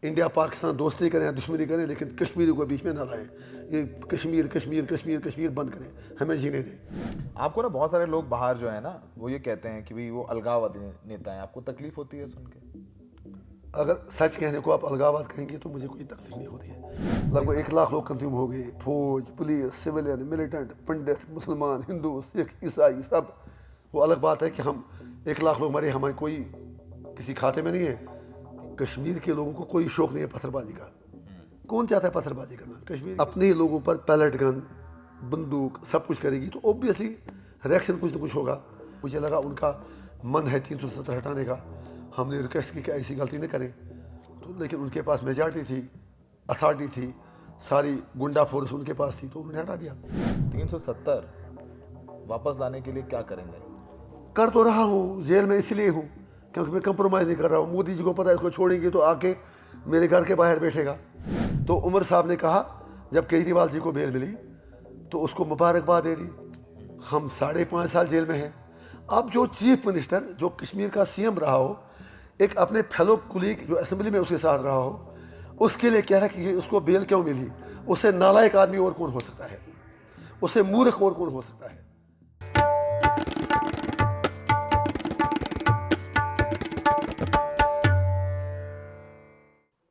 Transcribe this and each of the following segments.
India Pakistan दोस्ती करें या दुश्मनी करें, लेकिन कश्मीर को बीच में ना लाएं। ये कश्मीर कश्मीर कश्मीर कश्मीर बंद करें, हमें जीने दें। आपको ना बहुत सारे लोग बाहर जो है ना वो ये कहते हैं कि भाई वो अलगाववादी नेता हैं, आपको तकलीफ होती है सुन के? अगर सच कहने को आप अलगाववाद कहेंगे तो मुझे कोई तकलीफ नहीं होती है। लगभग 1 लाख लोग कंज्यूम हो गए, फौज, पुलिस, सिविलियन, मिलिटेंट, पंडित, मुसलमान, हिंदू, सिख, ईसाई, सब। वो अलग बात है कि हम 1 लाख लोग मरे, हमारे कोई किसी खाते में नहीं है। कश्मीर के लोगों को कोई शौक नहीं है पत्थरबाजी का। कौन चाहता है पत्थरबाजी करना? कश्मीर अपने लोगों पर पैलेट गन, बंदूक सब कुछ करेगी तो ऑब्वियसली रिएक्शन कुछ ना कुछ होगा। मुझे लगा उनका मन है 370 हटाने का। हमने रिक्वेस्ट की कि ऐसी गलती न करें, तो लेकिन उनके पास मेजॉरिटी थी, अथॉरिटी थी, सारी गुंडा फोर्स उनके पास थी, तो उन्होंने हटा दिया। 370 वापस लाने के लिए क्या करेंगे? कर तो रहा हूँ, जेल में इसलिए हूँ क्योंकि मैं कंप्रोमाइज़ नहीं कर रहा हूँ। मोदी जी को पता है इसको छोड़ेंगे तो आके मेरे घर के बाहर बैठेगा। तो उमर साहब ने कहा जब केजरीवाल जी को बेल मिली तो उसको मुबारकबाद दे दी। हम 5.5 साल जेल में हैं। अब जो चीफ मिनिस्टर, जो कश्मीर का सीएम रहा हो, एक अपने फेलो कुलीग जो असेंबली में उसके साथ रहा हो, उसके लिए कह रहा है कि ये उसको बेल क्यों मिली? उससे नालायक आदमी और कौन हो सकता है? उससे मूर्ख और कौन हो सकता है?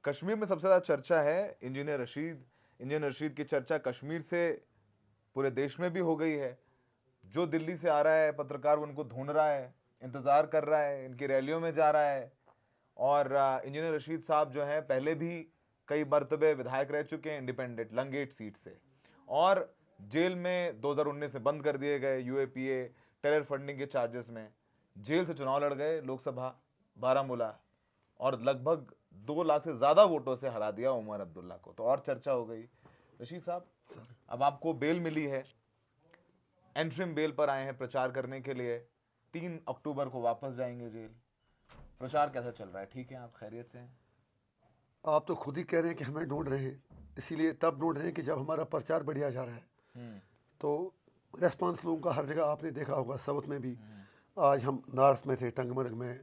कश्मीर में सबसे ज्यादा चर्चा है इंजीनियर रशीद। इंजीनियर रशीद की चर्चा कश्मीर से पूरे देश में भी हो गई है। जो दिल्ली से आ रहा है पत्रकार उनको ढूंढ रहा है, इंतजार कर रहा है, इनकी रैलियों में जा रहा है। और इंजीनियर रशीद साहब जो हैं पहले भी कई मरतबे विधायक रह चुके हैं इंडिपेंडेंट लंगेट सीट से, और जेल में 2019 में बंद कर दिए गए यूएपीए टेरर फंडिंग के चार्जेस में। जेल से चुनाव लड़ गए लोकसभा बारामूला, और लगभग 2 लाख से ज्यादा वोटों से हरा दिया उमर अब्दुल्ला को। तो और चर्चा हो गई। रशीद साहब, अब आपको बेल मिली है, एंट्रिम बेल पर आए हैं प्रचार करने के लिए। 3 अक्टूबर को वापस जाएंगे जेल। प्रचार कैसा चल रहा है? ठीक है, आप खैरियत से हैं? आप तो खुद ही कह रहे हैं कि हमें ढूंढ रहे हैं, इसीलिए तब ढूंढ रहे हैं कि जब हमारा प्रचार बढ़िया जा रहा है। तो रेस्पॉन्स लोगों का हर जगह आपने देखा होगा, साउथ में भी। आज हम नॉर्थ में थे, टंगमर्ग में,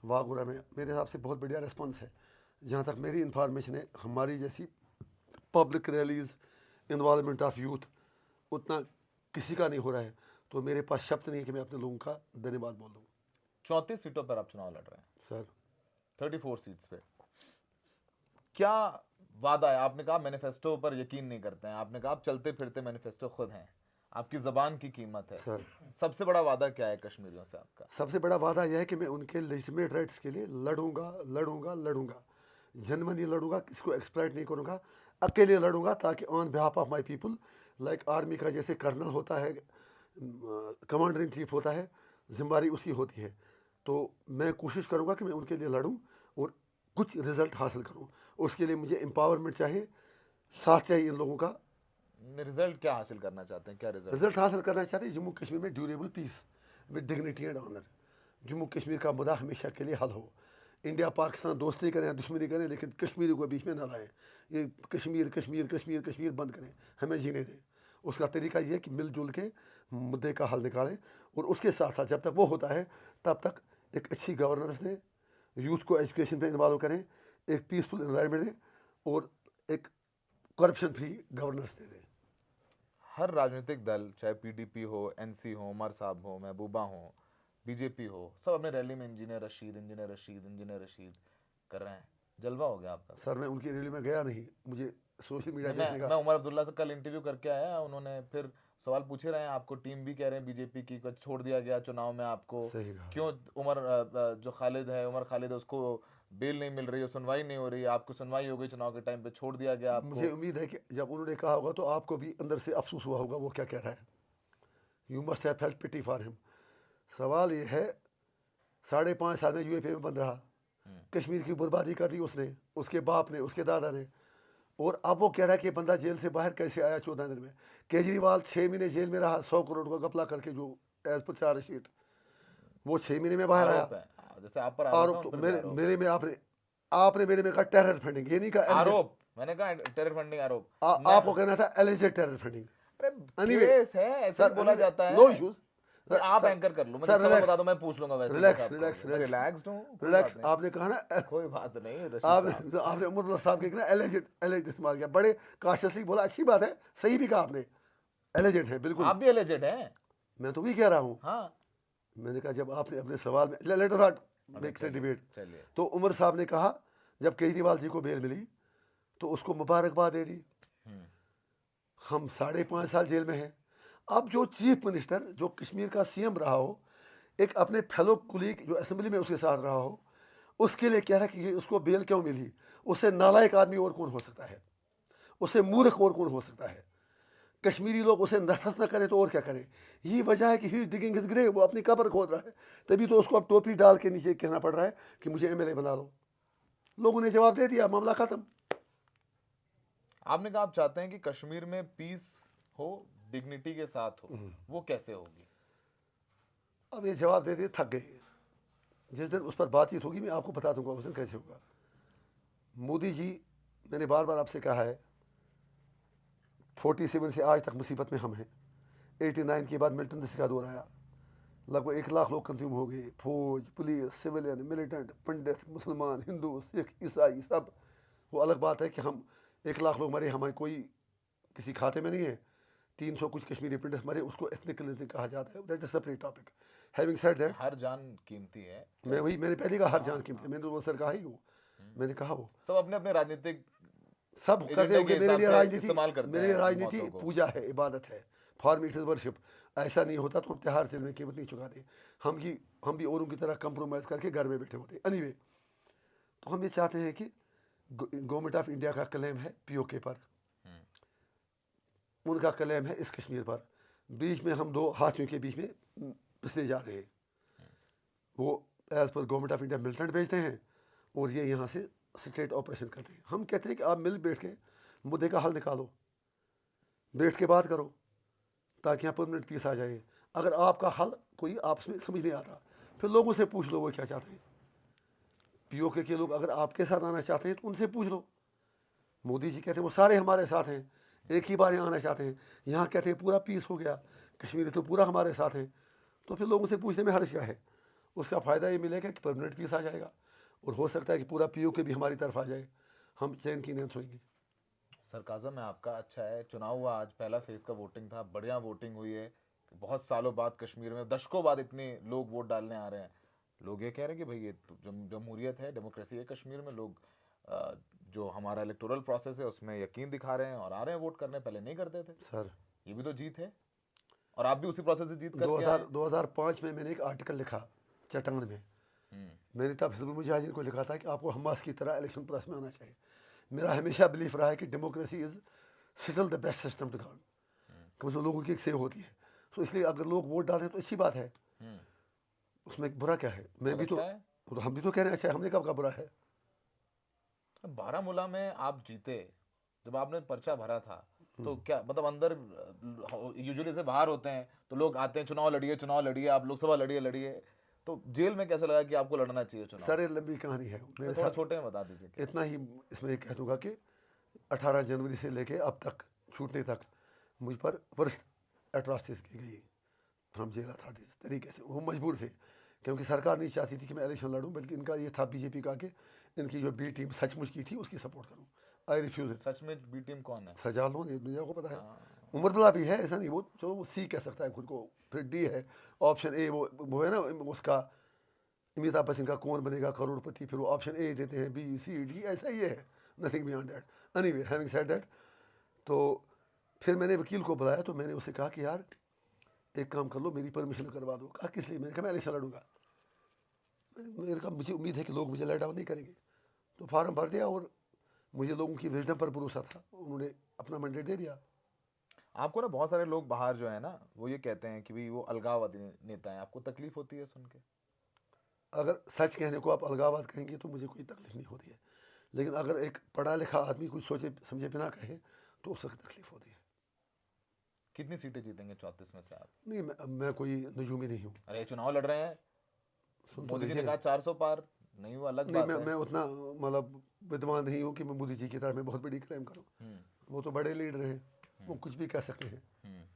वागुरा में। मेरे हिसाब से बहुत बढ़िया रेस्पॉन्स है। जहाँ तक मेरी इन्फॉर्मेशन है, हमारी जैसी public rallies, involvement of youth उतना किसी का नहीं हो रहा है। तो मेरे पास शब्द नहीं है कि मैं अपने लोगों का धन्यवाद बोल दूँ। 34 सीटों पर आप चुनाव लड़ रहे हैं सर, 34 सीट्स पे। क्या वादा है? आपने कहा मैनिफेस्टो पर यकीन नहीं करते हैं, आपने कहा आप चलते फिरते मैनिफेस्टो खुद हैं, आपकी जबान की कीमत है। सर, सबसे बड़ा वादा क्या है कश्मीरियों से आपका? सबसे बड़ा वादा यह है कि मैं उनके लेजिटिमेट राइट्स के लिए लड़ूंगा, लड़ूंगा, लड़ूंगा। जनमनी लड़ूंगा, किसको एक्सप्लॉइट नहीं करूंगा, अकेले लड़ूंगा, ताकि on behalf of my people, like army का जैसे कर्नल होता है, कमांडर इन चीफ होता है, जिम्मेदारी उसी होती है। तो मैं कोशिश करूंगा कि मैं उनके लिए लड़ूं और कुछ रिजल्ट हासिल करूं। उसके लिए मुझे एम्पावरमेंट चाहिए, साथ चाहिए इन लोगों का। रिजल्ट क्या हासिल करना चाहते हैं? क्या रिजल्ट? रिजल्ट हासिल करना चाहते हैं जम्मू कश्मीर में durable peace with dignity and honour. Jammu Kashmir का मुद्दा हमेशा के लिए हल हो। इंडिया पाकिस्तान दोस्ती करें या दुश्मनी करें, लेकिन कश्मीर को बीच में ना लाएं। ये कश्मीर कश्मीर कश्मीर कश्मीर बंद करें, हमें जीने दें। उसका तरीका ये है कि मिलजुल के मुद्दे का हल निकालें, और उसके साथ साथ जब तक वो होता है तब तक एक अच्छी गवर्नेंस दें, यूथ को एजुकेशन में इन्वॉल्व करें, एक पीसफुल एनवायरनमेंट दें, और एक करप्शन फ्री गवर्नेंस दे दें। हर राजनीतिक दल, चाहे पीडीपी हो, एनसी हो, उमर साहब हो, महबूबा हो, बीजेपी हो, सब अपने रैली में engineer Rashid, engineer Rashid, engineer Rashid कर रहे हैं। जलवा हो गया आपका? सर, मैं उनकी रैली में गया नहीं, मुझे सोशल मीडिया देखने मैं का। उमर अब्दुल्ला से कल इंटरव्यू करके आया, उन्होंने फिर सवाल पूछे रहे हैं आपको, टीम भी कह रहे हैं बीजेपी की कुछ छोड़ दिया गया चुनाव में आपको, सही कहा। क्यों उमर जो खालिद है, उमर खालिद है, उसको बेल नहीं मिल रही है, सुनवाई नहीं हो रही है, आपको सुनवाई हो गई चुनाव के टाइम पे, छोड़ दिया गया आपको। मुझे उम्मीद है कि जब उन्होंने कहा होगा तो आपको भी अंदर से अफसोस हुआ होगा वो क्या कह रहा है। You must have felt pity for him. सवाल ये है, 5.5 साल में यूएपी में बंद रहा, कश्मीर की बर्बादी कर दी उसने, उसके बाप ने, उसके दादा ने, और अब वो कह रहा है कि बंदा जेल से बाहर कैसे आया 14 दिन में। केजरीवाल 6 महीने जेल में रहा, 100 करोड़ का घपला करके, जो एज पर चार्जशीट, वो 6 महीने में बाहर आया। आरोप है, जैसे आप पर आरोप तो मेरे में आपने मेरे में कहा टेरर फंडिंग, ये नहीं कहा आरोप, मैंने कहा टेरर फंडिंग आरोप। आपको कहना था एलिजेड टेरर फंडिंग। अरे केस है, ऐसे ही बोला जाता है। नो इश्यूज, आप एंकर कर लो, मैं सर, सवाल relax, बता दो, मैं पूछ लूंगा वैसे रिलैक्स जैसा आपको रिलैक्स लगे। मैं रिलैक्स रिलैक्स्ड हूँ, कोई रिलैक्स। बात नहीं, आपने कहा ना, कोई बात नहीं रशीद आपने साहब। तो आपने उमर साहब के ना एलिजेंट इस्तेमाल किया, बड़े काशियसली बोला, अच्छी बात है, सही भी कहा आपने, एलिजेंट है बिल्कुल। आप भी एलिजेंट हैं। मैं तो भी कह रहा हूँ, हाँ मैंने कहा जब आपने अपने सवाल में let us not make debate. चलिए। तो उमर साहब ने कहा जब केजरीवाल जी को बेल मिली तो उसको मुबारकबाद दे दी। हम 5.5 साल जेल में हैं। अब जो चीफ मिनिस्टर जो कश्मीर का सीएम रहा हो, एक अपने फेलो कुलीग जो असेंबली में उसके साथ रहा हो, उसके लिए कह रहा है कि ये उसको बेल क्यों मिली? उससे नालायक आदमी और कौन हो सकता है? उससे मूर्ख और कौन हो सकता है? कश्मीरी लोग उसे नफरत न करें तो और क्या करें? यही वजह है कि ही डिगिंग हिज ग्रेव, वो अपनी कब्र खोद रहा है। तभी तो उसको अब टोपी डाल के नीचे कहना पड़ रहा है कि मुझे एमएलए बना लो। लोगों ने जवाब दे दिया, मामला खत्म। आपने कहा आप चाहते हैं कि कश्मीर में पीस हो, डिग्निटी के साथ हो, वो कैसे होगी? अब ये जवाब दे दिए, थक गए। जिस दिन उस पर बातचीत होगी मैं आपको बता दूंगा उस दिन कैसे होगा। मोदी जी, मैंने बार बार आपसे कहा है, 47 से आज तक मुसीबत में हम हैं। 89 के बाद मिल्टन देश का दौर आया, लगभग 1 लाख लोग कंज्यूम हो गए, फौज, पुलिस, सिविलियन, मिलिटेंट, पंडित, मुसलमान, हिंदू, सिख, ईसाई सब। वो अलग बात है कि हम 1 लाख लोग मरे, हमारे कोई किसी खाते में नहीं है। 300 कुछ कश्मीरी पंडित मरे, उसको एथनिक क्लिनजिंग कहा जाता है, that is separate topic. Having said that, हर जान कीमती है। मैंने पहले कहा हर जान कीमती है, मैंने तो वो सर कहा ही वो, मैंने कहा वो सब अपने अपने राजनीतिक सब करते एजेंडे होंगे। के मेरे लिए हिसाब से राजनीति, इस्तेमाल करते मेरे लिए हैं राजनीति मौतों को। पूजा है, इबादत है, for me it is worship. ऐसा नहीं होता तो हम त्योहार चल में कीमत नहीं चुकाते। हम भी औरों की तरह कंप्रोमाइज़ करके घर में बैठे होते। एनीवे, तो हम ये चाहते हैं कि गवर्नमेंट ऑफ इंडिया का क्लेम है पीओके पर, उनका क्लेम है इस कश्मीर पर। बीच में हम दो हाथियों के बीच में पिसले जा रहे हैं। वो as per government of India militant भेजते हैं और ये यहाँ से स्टेट ऑपरेशन करते हैं। हम कहते हैं कि आप मिल बैठ के मुद्दे का हल निकालो, बैठ के बात करो ताकि यहाँ परमानेंट पीस आ जाए। अगर आपका हल कोई आपस में समझ नहीं आता, फिर लोगों से पूछ लो वो क्या चाहते हैं। पीओके के लोग अगर आपके साथ आना चाहते हैं तो उनसे पूछ लो। मोदी जी कहते हैं वो सारे हमारे साथ हैं, एक ही बार यहाँ आना चाहते हैं। यहाँ कहते हैं पूरा पीस हो गया, कश्मीरी तो पूरा हमारे साथ है। तो फिर लोगों से पूछने में हर्ज क्या है? उसका फ़ायदा ये मिलेगा कि परमानेंट पीस आ जाएगा और हो सकता है कि पूरा पीओके भी हमारी तरफ आ जाए, हम चैन की नींद सोएंगे। सरकाज़म है आपका, अच्छा है। चुनाव हुआ आज, पहला फेज का वोटिंग था, बढ़िया वोटिंग हुई है। बहुत सालों बाद कश्मीर में, दशकों बाद इतने लोग वोट डालने आ रहे हैं। लोग ये कह रहे हैं कि भाई ये तो जमहूरियत है, डेमोक्रेसी है कश्मीर में। लोग जो हमारा इलेक्टोरल प्रोसेस है उसमें यकीन दिखा रहे हैं और आ रहे हैं वोट करने, पहले नहीं करते थे। सर, ये भी तो जीत है और आप भी उसी प्रोसेस से जीत करके आए। 2005 में मैंने एक आर्टिकल लिखा चट्टान में। मैंने तब हिजबुल मुजाहिदीन को लिखा था कि आपको हमास की तरह इलेक्शन प्रोसेस में आना चाहिए। मेरा हमेशा बिलीफ रहा है कि democracy is still the best system to govern, कम से कम लोगों की एक सेव होती है। तो इसलिए अगर लोग वोट डाल रहे हैं तो अच्छी बात है, उसमें बुरा क्या है? मैं भी अच्छा है। तो हम भी तो कह रहे हैं अच्छा है, हमने कब कहा बुरा है? बारामूला में आप जीते, जब आपने पर्चा भरा था तो क्या मतलब अंदर यूजुअली से बाहर होते हैं तो लोग आते हैं, चुनाव लड़िए, आप लोकसभा लड़िए, तो जेल में कैसे लगा कि आपको लड़ना चाहिए चुनाव? सर, ये लंबी कहानी है मेरे थोड़ा साथ। छोटे में बता दीजिए। इतना ही इसमें कह दूंगा कि 18 जनवरी से लेके अब तक छूटने तक मुझ पर वर्स्ट एट्रॉसिटीज की गई फ्रॉम जेल अथॉरिटीज तरीके से। वो मजबूर थे क्योंकि सरकार नहीं चाहती थी कि मैं इलेक्शन लड़ूं, बल्कि इनका ये था बीजेपी का कि इनकी जो बी टीम सचमुच की थी उसकी सपोर्ट करूं। I refuse. सच में बी टीम कौन है? सजा लो, ये दुनिया को पता है। उमर बला भी है, ऐसा नहीं, वो चलो वो सी कह सकता है खुद को। फिर डी है, ऑप्शन ए वो है ना उसका, अमिताभ बच्चन का कौन बनेगा करोड़पति, फिर वो ऑप्शन ए देते हैं, बी सी डी, ऐसा ही है, nothing beyond that. Anyway, having said that, तो फिर मैंने वकील को बुलाया तो मैंने उसे कहा कि यार एक काम कर लो, मेरी परमिशन करवा दो। कहा किस लिए? मैंने कहा मैं इलेक्शन लड़ूंगा। मेरे कहा मुझे उम्मीद है कि लोग मुझे लेट डाउन नहीं करेंगे। तो फार्म भर दिया और मुझे लोगों की विजडम पर भरोसा था, उन्होंने अपना मैंडेट दे दिया। आपको ना बहुत सारे लोग बाहर जो है ना वो ये कहते हैं कि भाई वो अलगाववादी नेता है, आपको तकलीफ होती है सुन के? अगर सच कहने को आप अलगाववाद कहेंगे तो मुझे कोई तकलीफ नहीं होती है, लेकिन अगर एक पढ़ा लिखा आदमी कुछ सोचे समझे बिना कहे तो उस वक्त तकलीफ होती है। कितनी सीटें जीतेंगे 34 में से आप? नहीं, मैं कोई नजूमी नहीं हूँ। अरे चुनाव लड़ रहे हैं, सुन तो मोदी जी ने लीजिए। कहा 400 पार, नहीं वो अलग नहीं, बात है। मैं उतना मतलब विद्वान नहीं हूँ कि मैं मोदी जी की तरह मैं बहुत बड़ी क्लेम करूँ। वो तो बड़े लीडर हैं, वो कुछ भी कह सकते हैं।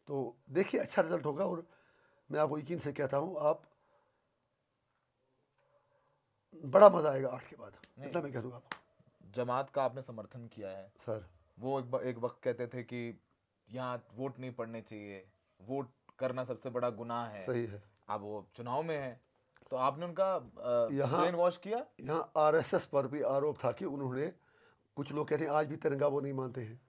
तो देखिए अच्छा रिजल्ट होगा और मैं आपको यकीन से कहता हूँ, आप बड़ा मजा आएगा 8 के बाद, नहीं। इतना मैं कह दूंगा आपको। जमात का आपने समर्थन किया है, सर वो एक वक्त कहते थे कि यहाँ वोट नहीं पड़ने चाहिए, वोट करना सबसे बड़ा गुनाह है। सही है। अब वो चुनाव में है, तो आपने उनका यहाँ ब्रेन वॉश किया। यहाँ आरएसएस पर भी आरोप था कि उन्होंने, कुछ लोग कहते हैं आज भी तिरंगा वो नहीं मानते हैं,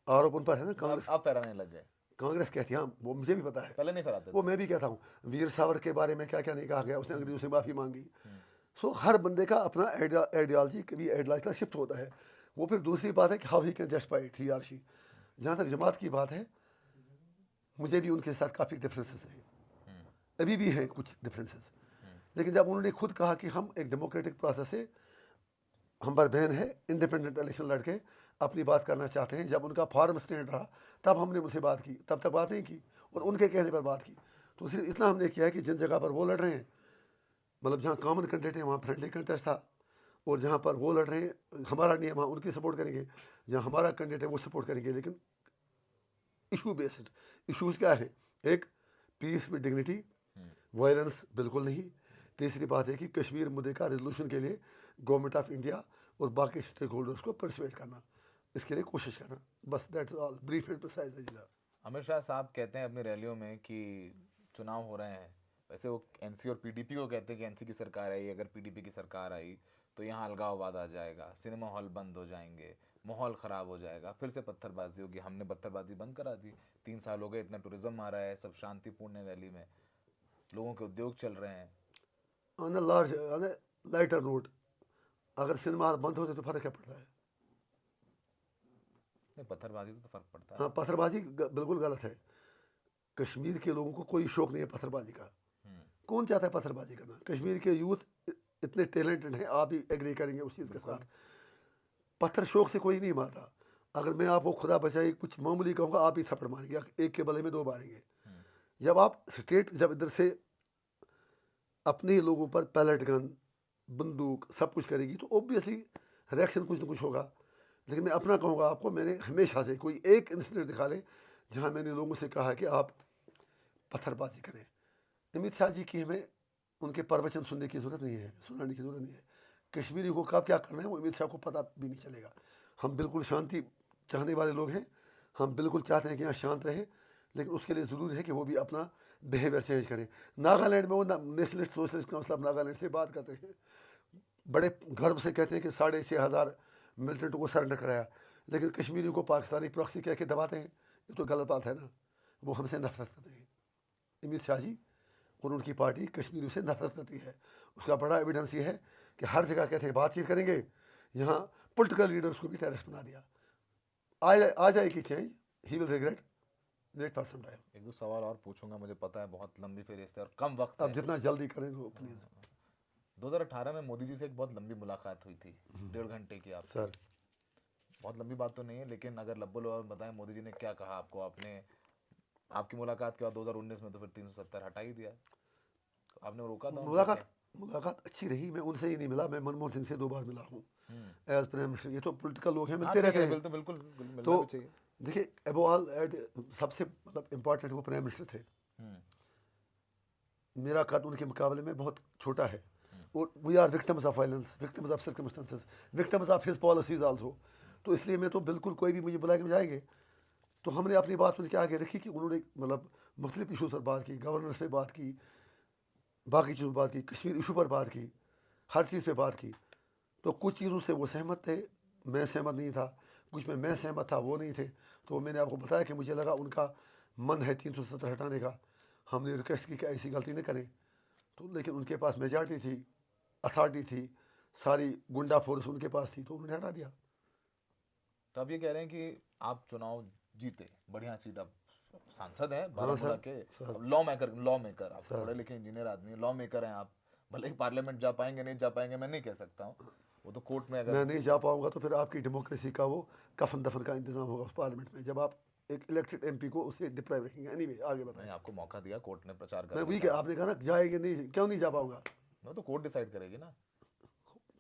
आरोप उन पर है ना। कांग्रेस अब फहराने लग गए, कांग्रेस कहती है, हाँ वो मुझे भी पता है, पहले नहीं फहराते वो थे। मैं भी कहता हूँ। वीर सावर के बारे में क्या क्या नहीं कहा गया, उसने अंग्रेजों से माफ़ी मांगी। सो हर बंदे का अपना आइडियालॉजी, कभी आइडियालॉजी शिफ्ट होता है। वो फिर दूसरी बात है कि how he can justify he or she. जहाँ तक जमात की बात है, मुझे भी उनके साथ काफ़ी डिफरेंसेस हैं, अभी भी हैं कुछ डिफरेंसेस। लेकिन जब उन्होंने खुद कहा कि हम एक डेमोक्रेटिक प्रोसेस से, हम पर बहन है, इंडिपेंडेंट इलेक्शन लड़के अपनी बात करना चाहते हैं, जब उनका फॉर्म स्टैंड रहा तब हमने उनसे बात की, तब तक बात नहीं की, और उनके कहने पर बात की। तो सिर्फ इतना हमने किया है कि जिन जगह पर वो लड़ रहे हैं, मतलब जहाँ कॉमन कैंडिडेट है वहाँ फ्रेंडली कंटेस्ट था, और जहाँ पर वो लड़ रहे हैं हमारा नहीं है वहाँ उनकी सपोर्ट करेंगे, जहाँ हमारा कैंडिडेट है वो सपोर्ट करेंगे। लेकिन इशू बेस्ड इशूज़ क्या है? एक, पीस विद डिग्निटी, वायलेंस बिल्कुल नहीं। तीसरी बात है कि कश्मीर मुद्दे का रेजोल्यूशन के लिए गवर्नमेंट ऑफ इंडिया और बाकी स्टेक होल्डर्स को परसुएट करना, इसके लिए कोशिश करना, बस that's all, brief and precise है जनाब। अमित शाह साहब कहते हैं अपनी रैलियों में कि चुनाव हो रहे हैं, वैसे वो एनसी और पीडीपी को कहते हैं कि एनसी की सरकार आई, अगर पीडीपी की सरकार आई तो यहाँ अलगाववाद आ जाएगा, सिनेमा हॉल बंद हो जाएंगे, माहौल ख़राब हो जाएगा, फिर से पत्थरबाजी होगी। हमने पत्थरबाजी बंद करा दी, 3 साल हो गए, इतना टूरिज्म आ रहा है, सब शांतिपूर्ण है वैली में, लोगों के उद्योग चल रहे हैं। ऑन अ लाइटर नोट, अगर सिनेमा बंद होते तो फर्क क्या पड़ता है? नहीं, पत्थरबाजी से तो फर्क पड़ता है। हाँ, पत्थरबाजी बिल्कुल गलत है। कश्मीर के लोगों को कोई शौक नहीं है पत्थरबाजी का। कौन चाहता है पत्थरबाजी करना? कश्मीर के यूथ इतने टैलेंटेड हैं, आप भी एग्री करेंगे उस चीज़ के साथ। पत्थर शौक से कोई नहीं मारता। अगर मैं आपको खुदा बचाए कुछ मामूली कहूँगा, आप ही थप्पड़ मारेंगे, एक के बदले में 2 मारेंगे। जब आप स्टेट, जब इधर से अपने लोगों पर पैलेट गन, बंदूक सब कुछ करेगी तो ऑब्वियसली रिएक्शन कुछ ना कुछ होगा। लेकिन मैं अपना कहूँगा आपको, मैंने हमेशा से कोई एक इंसिडेंट दिखा ले जहाँ मैंने लोगों से कहा कि आप पत्थरबाजी करें। अमित शाह जी की हमें उनके प्रवचन सुनने की ज़रूरत नहीं है, सुनाने की ज़रूरत नहीं है। कश्मीरी को कब क्या करना है वो अमित शाह को पता भी नहीं चलेगा। हम बिल्कुल शांति चाहने वाले लोग हैं, हम बिल्कुल चाहते हैं कि यहाँ शांत रहे, लेकिन उसके लिए ज़रूरी है कि वो भी अपना बिहेवियर चेंज करें। नागालैंड में वो nationalist socialist council of Nagaland से बात करते हैं, बड़े गर्व से कहते हैं कि 6,500 मिलिटेंट को सरेंडर कराया, लेकिन कश्मीरी को पाकिस्तानी प्रॉक्सी कह के दबाते हैं। ये तो गलत बात है ना। वो हमसे नफरत करते हैं, अमित शाह जी और उनकी पार्टी कश्मीरियों से नफरत करती है। उसका बड़ा एविडेंस ये है कि हर जगह कहते हैं बातचीत करेंगे, यहाँ पॉलिटिकल लीडर्स को भी टेररिस्ट बना दिया। आ जाएगी change, he will regret, wait for some time. 1-2 सवाल और पूछूंगा, मुझे पता है बहुत लंबी फहरिस्त है और कम वक्त अब है। जितना जल्दी करें वो प्लीज़। 2018 में मोदी जी से एक बहुत लंबी मुलाकात हुई थी, 1.5 घंटे की आपसे। सर बहुत लंबी बात तो नहीं है, लेकिन अगर लब्बो लबाब बताएं मोदी जी ने क्या कहा आपको। आपने आपकी मुलाकात के बाद 2019 में तो फिर 370 हटा ही दिया, तो आपने रोका था उनको क्या? मुलाकात अच्छी रही। मैं उनसे ही नहीं मिला, मैं मनमोहन सिंह से 2 बार मिला हूँ हम्म। As prime minister. ये तो पॉलिटिकल लोग हैं, हाँ, मिलते ठीक रहते है, हैं। बिल्कुल बिल्कुल मिलना तो भी चाहिए। देखिए, अबो ऑल सबसे मतलब इम्पोर्टेंट वो प्राइम मिनिस्टर थे। मेरा कद उनके मुकाबले में बहुत छोटा है, और we are victims of violence, victims of circumstances, victims of his policies also. तो इसलिए मैं तो बिल्कुल, कोई भी मुझे बुला के जाएंगे तो हमने अपनी बात उनके आगे रखी कि उन्होंने मतलब मुख्तलिफ इशूज़ पर बात की, गवर्नेंस पे बात की, बाकी चीज़ों पर बात की, कश्मीर इशू पर बात की, हर चीज़ पे बात की। तो कुछ चीज़ों से वो सहमत थे, मैं सहमत नहीं था, कुछ में मैं सहमत था, वो नहीं थे। तो मैंने आपको बताया कि मुझे लगा उनका मन है 370 हटाने का। हमने रिक्वेस्ट की कि ऐसी गलती नहीं करें, तो लेकिन उनके पास मेजॉरिटी थी, अथॉरिटी थी, सारी गुंडा फोर्स उनके पास थी, तो उन्होंने हटा दिया। तो आप ये कह रहे हैं कि आप चुनाव जीते, बढ़िया सीट, आप सांसद हैं हाँ बारामूला सर, के, सर, अब लॉ मेकर, आप सर। पढ़े लिखे इंजीनियर आदमी हैं, लॉ मेकर हैं आप। भले ही पार्लियामेंट जा पाएंगे नहीं जा पाएंगे मैं नहीं कह सकता हूँ, वो तो कोर्ट में मैं अगर नहीं जा पाऊंगा तो फिर आपकी डेमोक्रेसी का वो कफन दफन का इंतजाम होगा उस पार्लियामेंट में, जब आप एक इलेक्टेड एमपी को उससे डिप्राइव रखेंगे। एनीवे आगे नहीं, बताएं। आपको मौका दिया कोर्ट ने प्रचार मैं करने वही का, आपने कहा ना जाएंगे नहीं, क्यों नहीं जा पाऊंगा? वो तो कोर्ट डिसाइड करेगी ना।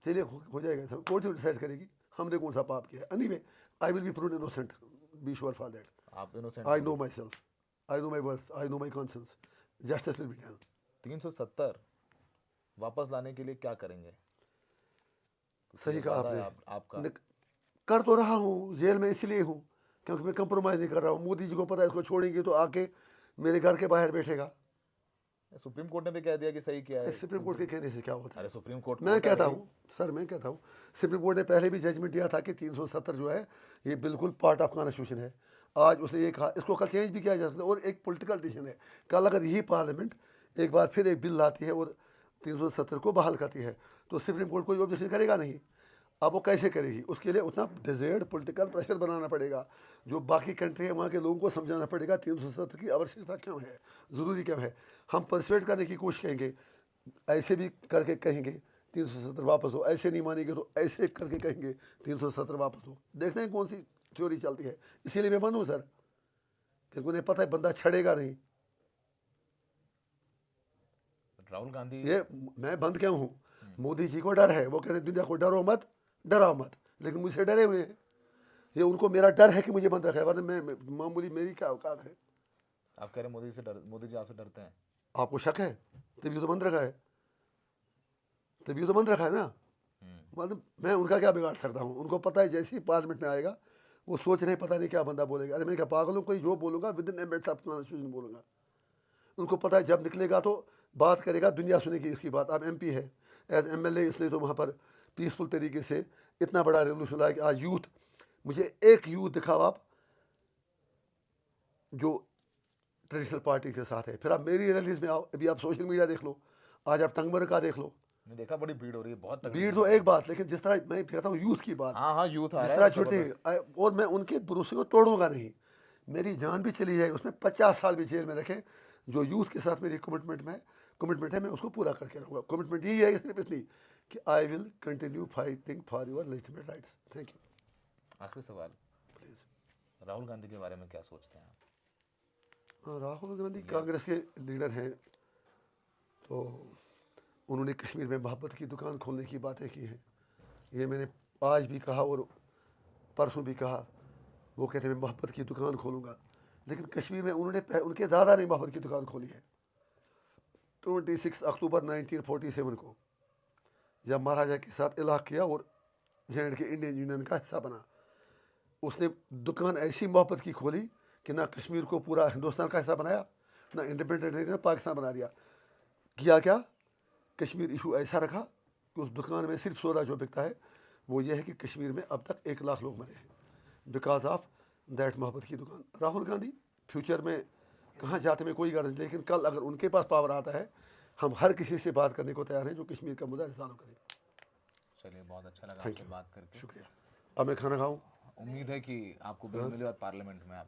चलिए हो जाएगा, कोर्ट ही डिसाइड करेगी हमने कौन सा पाप किया। Anyway I will be proved innocent, be sure for that. आप innocent I know myself, I know my worth, I know my conscience. Justice will be done. 370 वापस लाने के लिए क्या करेंगे? सही कहा वादा है आपने। आपका। कर तो रहा हूँ, जेल में इसलिए हूँ क्योंकि मैं कंप्रोमाइज़ नहीं कर रहा हूँ। मोदी जी को पता है इसको छोड़ेंगे तो आके मेरे घर के बाहर बैठेगा। सुप्रीम कोर्ट ने भी कह दिया कि सही किया है। सुप्रीम कोर्ट के कहने से क्या होता है? अरे सुप्रीम कोर्ट मैं कोर्ट है कहता भाई। हूँ सर, मैं कहता हूँ सुप्रीम कोर्ट ने पहले भी जजमेंट दिया था कि 370 जो है ये बिल्कुल पार्ट ऑफ कॉन्स्टिट्यूशन है। आज उसने ये कहा, इसको कल चेंज भी किया जा सकता है और एक पॉलिटिकल डिसीजन है। कल अगर यही पार्लियामेंट एक बार फिर एक बिल लाती है और 370 को बहाल करती है तो सुप्रीम कोर्ट कोई ऑब्जेक्शन करेगा नहीं। अब वो कैसे करेगी? उसके लिए उतना डिजायर्ड पॉलिटिकल प्रेशर बनाना पड़ेगा, जो बाकी कंट्री है वहाँ के लोगों को समझाना पड़ेगा 370 की आवश्यकता क्यों है, ज़रूरी क्यों है। हम परसुएट करने की कोशिश करेंगे, ऐसे भी करके कहेंगे 370 वापस हो, ऐसे नहीं मानेंगे तो ऐसे करके कहेंगे 370 वापस हो। देखते हैं कौन सी थ्योरी चलती है। इसीलिए मैं बंद हूँ सर, क्योंकि उन्हें पता है बंदा छड़ेगा नहीं। राहुल गांधी ये मैं बंद क्यों हूँ? मोदी जी को डर है, वो कहते हैं दुनिया को डरो मत, डराओ मत, लेकिन मुझसे डरे हुए हैं। ये उनको मेरा डर है कि मुझे बंद रखा है, वरना मैं मामूली मेरी क्या औकात है। आप कह रहे हैं मोदी जी आपसे डरते हैं? आपको शक है? तभी तो बंद रखा है, तभी तो बंद रखा है ना। मतलब मैं उनका क्या बिगाड़ सकता हूँ? उनको पता है जैसे ही पार्लियामेंट में आएगा वो सोच रहे हैं पता नहीं क्या बंदा बोलेगा। अरे मैं क्या पागल हूँ? कोई जो बोलूँगा विद इन एम्बेड्स ऑफ कॉन्स्टिट्यूशन बोलूँगा। उनको पता है जब निकलेगा तो बात करेगा, दुनिया सुनेगी इसकी बात। अब एमपी है, एज एमएलए इसने तो वहाँ पर पीसफुल तरीके से इतना बड़ा रेवोल्यूशन लाया कि आज यूथ, मुझे एक यूथ दिखाओ आप जो ट्रेडिशनल पार्टी के साथ है। फिर आप मेरी रैलीज में आओ, अभी आप सोशल मीडिया देख लो, आज आप टंगमर का देख लो। मैंने देखा बड़ी भीड़ हो रही है, बहुत तगड़ी भीड़ तो एक बात, लेकिन जिस तरह मैं कहता हूँ यूथ की बात, हाँ हाँ यूथ आ जिस रहा तरह है छुट्टी, जबरदस्त। और मैं उनके भरोसे को तोड़ूंगा नहीं। मेरी जान भी चली जाए उसमें 50 साल भी जेल में रखें, जो यूथ के साथ मेरी कमिटमेंट है मैं उसको पूरा करके रहूँगा। कमिटमेंट यही है सिर्फ इतनी कि I will continue fighting for your legitimate rights. Thank you. आखिरी सवाल, प्लीज़। राहुल गांधी के बारे में क्या सोचते हैं आप? राहुल गांधी कांग्रेस के लीडर हैं, तो उन्होंने कश्मीर में मोहब्बत की दुकान खोलने की बातें की हैं। ये मैंने आज भी कहा और परसों भी कहा। वो कहते हैं मैं मोहब्बत की दुकान खोलूँगा, लेकिन कश्मीर में उनके दादा ने मोहब्बत की दुकान खोली है 26 अक्टूबर 1947 को, जब महाराजा के साथ इलाक़ किया और जे.एंड.के इंडियन यूनियन का हिस्सा बना। उसने दुकान ऐसी मोहब्बत की खोली कि ना कश्मीर को पूरा हिंदुस्तान का हिस्सा बनाया, ना इंडिपेंडेंट ना पाकिस्तान बना दिया। किया क्या? कश्मीर इशू ऐसा रखा कि उस दुकान में सिर्फ सोना जो बिकता है वो ये है कि कश्मीर में अब तक 1 लाख लोग मरे हैं बिकॉज ऑफ दैट मोहब्बत की दुकान। राहुल गांधी फ्यूचर में कहाँ जाते में कोई गर्ज नहीं, लेकिन कल अगर उनके पास पावर आता है हम हर किसी से बात करने को तैयार हैं जो कश्मीर का मुद्दा रिजॉल्व करे। चलिए, बहुत अच्छा लगा थैंक आपसे यू, बात करके। शुक्रिया। अब मैं खाना खाऊं? उम्मीद है कि आपको बेल मिले और पार्लियामेंट में आप